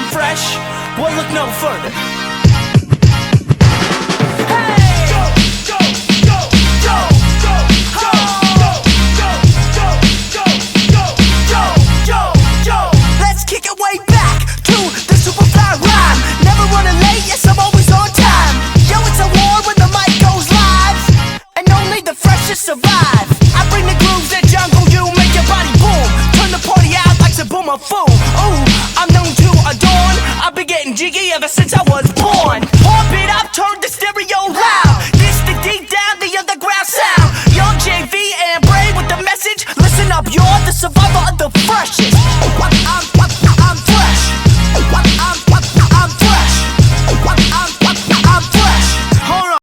and fresh, well look no further. Survive. I bring the grooves that jungle you, make your body boom. Turn the party out like a boomer fool. Ooh, I'm known to adorn. I've been getting jiggy ever since I